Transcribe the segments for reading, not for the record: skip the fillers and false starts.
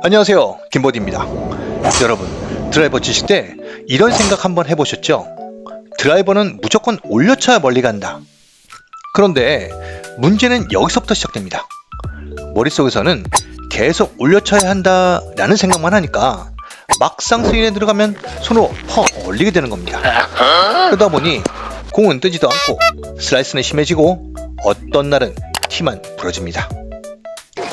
안녕하세요, 김보디입니다. 여러분, 드라이버 치실 때 이런 생각 한번 해보셨죠? 드라이버는 무조건 올려쳐야 멀리 간다. 그런데 문제는 여기서부터 시작됩니다. 머릿속에서는 계속 올려쳐야 한다라는 생각만 하니까 막상 스윙에 들어가면 손으로 퍼 올리게 되는 겁니다. 그러다 보니 공은 뜨지도 않고 슬라이스는 심해지고 어떤 날은 티만 부러집니다.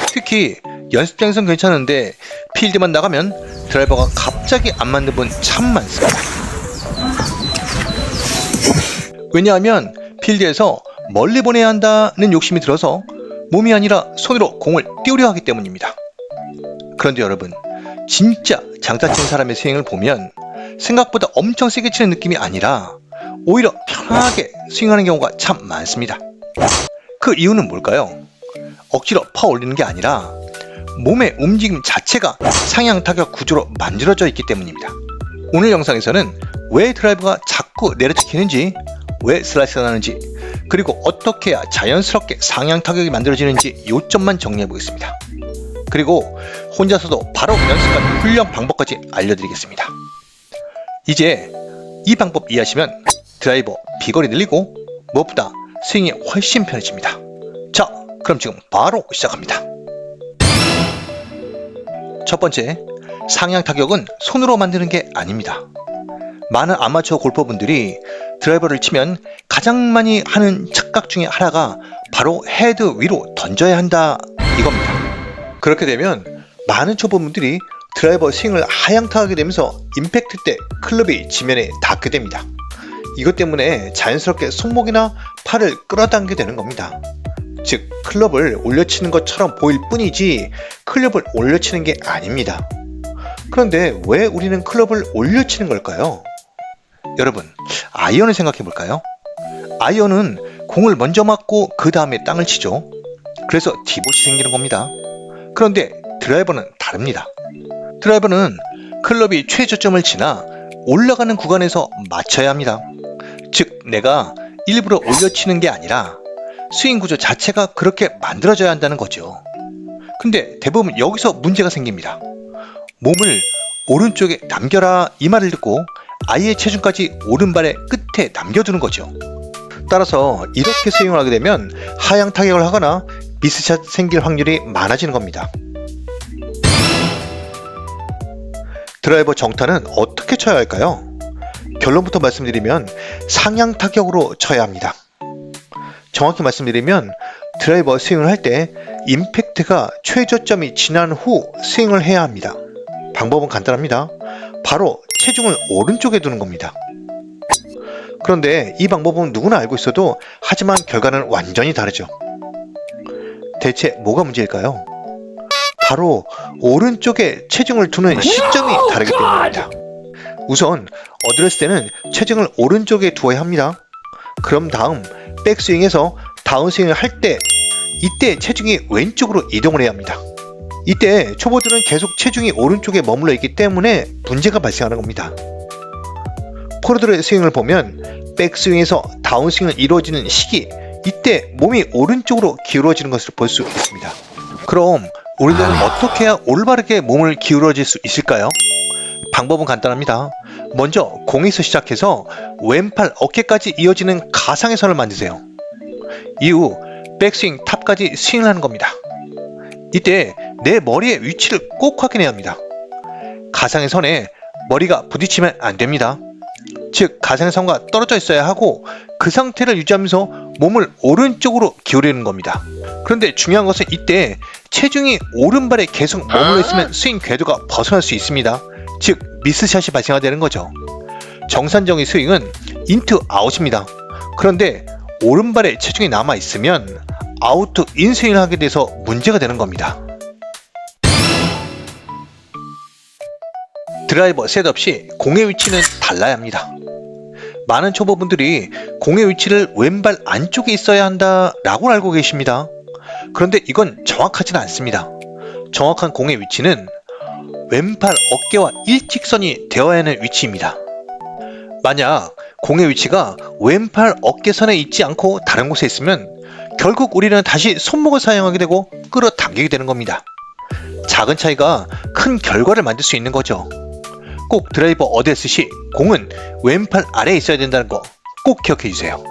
특히 연습장에선 괜찮은데 필드만 나가면 드라이버가 갑자기 안 맞는 분 참 많습니다. 왜냐하면 필드에서 멀리 보내야 한다는 욕심이 들어서 몸이 아니라 손으로 공을 띄우려 하기 때문입니다. 그런데 여러분, 진짜 장타 치는 사람의 스윙을 보면 생각보다 엄청 세게 치는 느낌이 아니라 오히려 편하게 스윙하는 경우가 참 많습니다. 그 이유는 뭘까요? 억지로 퍼 올리는 게 아니라 몸의 움직임 자체가 상향 타격 구조로 만들어져 있기 때문입니다. 오늘 영상에서는 왜 드라이버가 자꾸 내려치기는지, 왜 슬라이스가 나는지, 그리고 어떻게 해야 자연스럽게 상향 타격이 만들어지는지 요점만 정리해 보겠습니다. 그리고 혼자서도 바로 연습하는 훈련 방법까지 알려드리겠습니다. 이제 이 방법 이해하시면 드라이버 비거리 늘리고 무엇보다 스윙이 훨씬 편해집니다. 자, 그럼 지금 바로 시작합니다. 첫 번째, 상향 타격은 손으로 만드는 게 아닙니다. 많은 아마추어 골퍼분들이 드라이버를 치면 가장 많이 하는 착각 중에 하나가 바로 헤드 위로 던져야 한다 이겁니다. 그렇게 되면 많은 초보분들이 드라이버 스윙을 하향타하게 되면서 임팩트 때 클럽이 지면에 닿게 됩니다. 이것 때문에 자연스럽게 손목이나 팔을 끌어당기게 되는 겁니다. 즉, 클럽을 올려치는 것처럼 보일 뿐이지 클럽을 올려치는 게 아닙니다. 그런데 왜 우리는 클럽을 올려치는 걸까요? 여러분, 아이언을 생각해 볼까요? 아이언은 공을 먼저 맞고 그 다음에 땅을 치죠. 그래서 디봇이 생기는 겁니다. 그런데 드라이버는 다릅니다. 드라이버는 클럽이 최저점을 지나 올라가는 구간에서 맞춰야 합니다. 즉, 내가 일부러 올려치는 게 아니라 스윙 구조 자체가 그렇게 만들어져야 한다는 거죠. 근데 대부분 여기서 문제가 생깁니다. 몸을 오른쪽에 남겨라 이 말을 듣고 아예 체중까지 오른발의 끝에 남겨두는 거죠. 따라서 이렇게 스윙을 하게 되면 하향 타격을 하거나 미스샷 생길 확률이 많아지는 겁니다. 드라이버 정타는 어떻게 쳐야 할까요? 결론부터 말씀드리면 상향 타격으로 쳐야 합니다. 정확히 말씀드리면 드라이버 스윙을 할 때 임팩트가 최저점이 지난 후 스윙을 해야 합니다. 방법은 간단합니다. 바로 체중을 오른쪽에 두는 겁니다. 그런데 이 방법은 누구나 알고 있어도 하지만 결과는 완전히 다르죠. 대체 뭐가 문제일까요? 바로 오른쪽에 체중을 두는 시점이 다르기 때문입니다. 우선 어드레스 때는 체중을 오른쪽에 두어야 합니다. 그럼 다음 백스윙에서 다운스윙을 할 때 이때 체중이 왼쪽으로 이동을 해야 합니다. 이때 초보들은 계속 체중이 오른쪽에 머물러 있기 때문에 문제가 발생하는 겁니다. 프로들의 스윙을 보면 백스윙에서 다운스윙을 이루어지는 시기, 이때 몸이 오른쪽으로 기울어지는 것을 볼 수 있습니다. 그럼 우리는 어떻게 해야 올바르게 몸을 기울어질 수 있을까요? 방법은 간단합니다. 먼저 공에서 시작해서 왼팔 어깨까지 이어지는 가상의 선을 만드세요. 이후 백스윙 탑까지 스윙을 하는 겁니다. 이때 내 머리의 위치를 꼭 확인해야 합니다. 가상의 선에 머리가 부딪히면 안 됩니다. 즉, 가상의 선과 떨어져 있어야 하고 그 상태를 유지하면서 몸을 오른쪽으로 기울이는 겁니다. 그런데 중요한 것은 이때 체중이 오른발에 계속 머물러 있으면 스윙 궤도가 벗어날 수 있습니다. 즉, 미스샷이 발생하게 되는 거죠. 정상적인 스윙은 인투 아웃입니다. 그런데 오른발에 체중이 남아 있으면 아웃 인 스윙을 하게 돼서 문제가 되는 겁니다. 드라이버 셋업 시 공의 위치는 달라야 합니다. 많은 초보분들이 공의 위치를 왼발 안쪽에 있어야 한다라고 알고 계십니다. 그런데 이건 정확하지는 않습니다. 정확한 공의 위치는 왼팔 어깨와 일직선이 되어야 하는 위치입니다. 만약 공의 위치가 왼팔 어깨선에 있지 않고 다른 곳에 있으면 결국 우리는 다시 손목을 사용하게 되고 끌어당기게 되는 겁니다. 작은 차이가 큰 결과를 만들 수 있는 거죠. 꼭 드라이버 어드레스 시 공은 왼팔 아래에 있어야 된다는 거 꼭 기억해 주세요.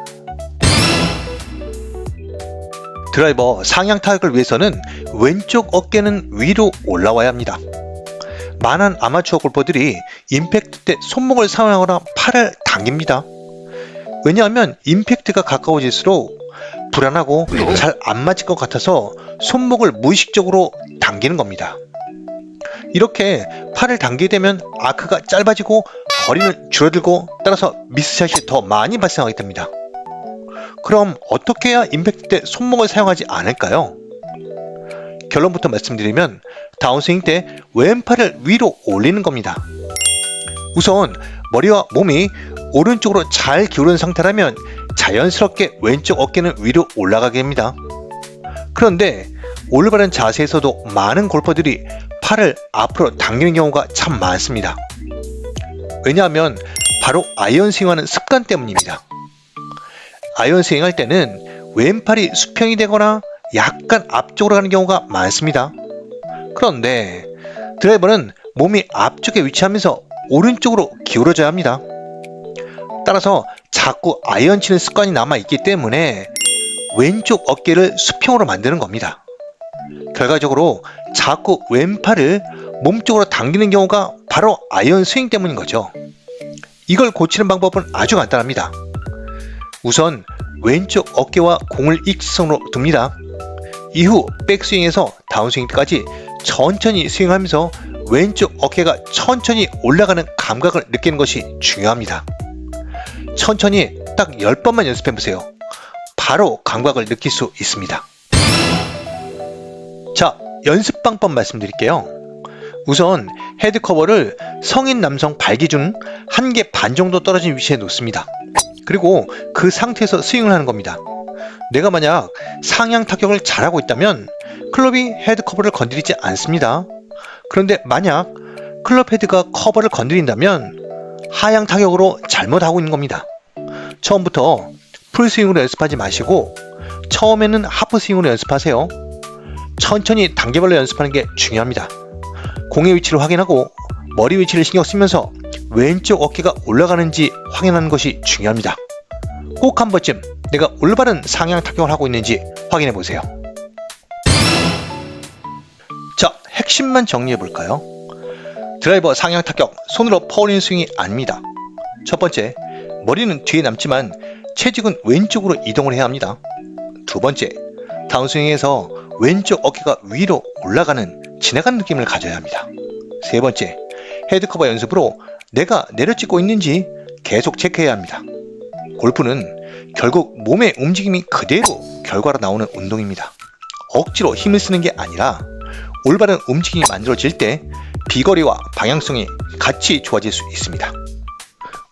드라이버 상향 타격을 위해서는 왼쪽 어깨는 위로 올라와야 합니다. 많은 아마추어 골퍼들이 임팩트 때 손목을 사용하거나 팔을 당깁니다. 왜냐하면 임팩트가 가까워질수록 불안하고 잘 안 맞을 것 같아서 손목을 무의식적으로 당기는 겁니다. 이렇게 팔을 당기게 되면 아크가 짧아지고 거리는 줄어들고 따라서 미스샷이 더 많이 발생하게 됩니다. 그럼 어떻게 해야 임팩트 때 손목을 사용하지 않을까요? 결론부터 말씀드리면 다운스윙 때 왼팔을 위로 올리는 겁니다. 우선 머리와 몸이 오른쪽으로 잘 기울은 상태라면 자연스럽게 왼쪽 어깨는 위로 올라가게 됩니다. 그런데 올바른 자세에서도 많은 골퍼들이 팔을 앞으로 당기는 경우가 참 많습니다. 왜냐하면 바로 아이언 스윙하는 습관 때문입니다. 아이언 스윙할 때는 왼팔이 수평이 되거나 약간 앞쪽으로 가는 경우가 많습니다. 그런데 드라이버는 몸이 앞쪽에 위치하면서 오른쪽으로 기울어져야 합니다. 따라서 자꾸 아이언 치는 습관이 남아있기 때문에 왼쪽 어깨를 수평으로 만드는 겁니다. 결과적으로 자꾸 왼팔을 몸쪽으로 당기는 경우가 바로 아이언 스윙 때문인 거죠. 이걸 고치는 방법은 아주 간단합니다. 우선 왼쪽 어깨와 공을 일직선으로 둡니다. 이후 백스윙에서 다운스윙까지 천천히 스윙하면서 왼쪽 어깨가 천천히 올라가는 감각을 느끼는 것이 중요합니다. 천천히 딱 10번만 연습해보세요. 바로 감각을 느낄 수 있습니다. 자, 연습 방법 말씀드릴게요. 우선 헤드 커버를 성인 남성 발 기준 1개 반 정도 떨어진 위치에 놓습니다. 그리고 그 상태에서 스윙을 하는 겁니다. 내가 만약 상향 타격을 잘하고 있다면 클럽이 헤드 커버를 건드리지 않습니다. 그런데 만약 클럽 헤드가 커버를 건드린다면 하향 타격으로 잘못하고 있는 겁니다. 처음부터 풀스윙으로 연습하지 마시고 처음에는 하프스윙으로 연습하세요. 천천히 단계별로 연습하는 게 중요합니다. 공의 위치를 확인하고 머리 위치를 신경 쓰면서 왼쪽 어깨가 올라가는지 확인하는 것이 중요합니다. 꼭 한 번쯤 내가 올바른 상향 타격을 하고 있는지 확인해 보세요. 자, 핵심만 정리해 볼까요? 드라이버 상향 타격, 손으로 퍼올리는 스윙이 아닙니다. 첫 번째, 머리는 뒤에 남지만 체중은 왼쪽으로 이동을 해야 합니다. 두 번째, 다운스윙에서 왼쪽 어깨가 위로 올라가는 지나가는 느낌을 가져야 합니다. 세 번째, 헤드커버 연습으로 내가 내려찍고 있는지 계속 체크해야 합니다. 골프는 결국 몸의 움직임이 그대로 결과로 나오는 운동입니다. 억지로 힘을 쓰는 게 아니라 올바른 움직임이 만들어질 때 비거리와 방향성이 같이 좋아질 수 있습니다.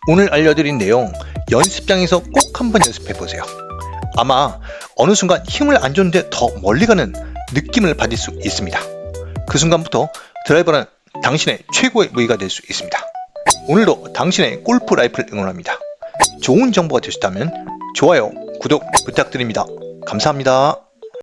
오늘 알려드린 내용 연습장에서 꼭 한번 연습해보세요. 아마 어느 순간 힘을 안 줬는데 더 멀리 가는 느낌을 받을 수 있습니다. 그 순간부터 드라이버는 당신의 최고의 무기가 될 수 있습니다. 오늘도 당신의 골프 라이프를 응원합니다. 좋은 정보가 되셨다면 좋아요, 구독 부탁드립니다. 감사합니다.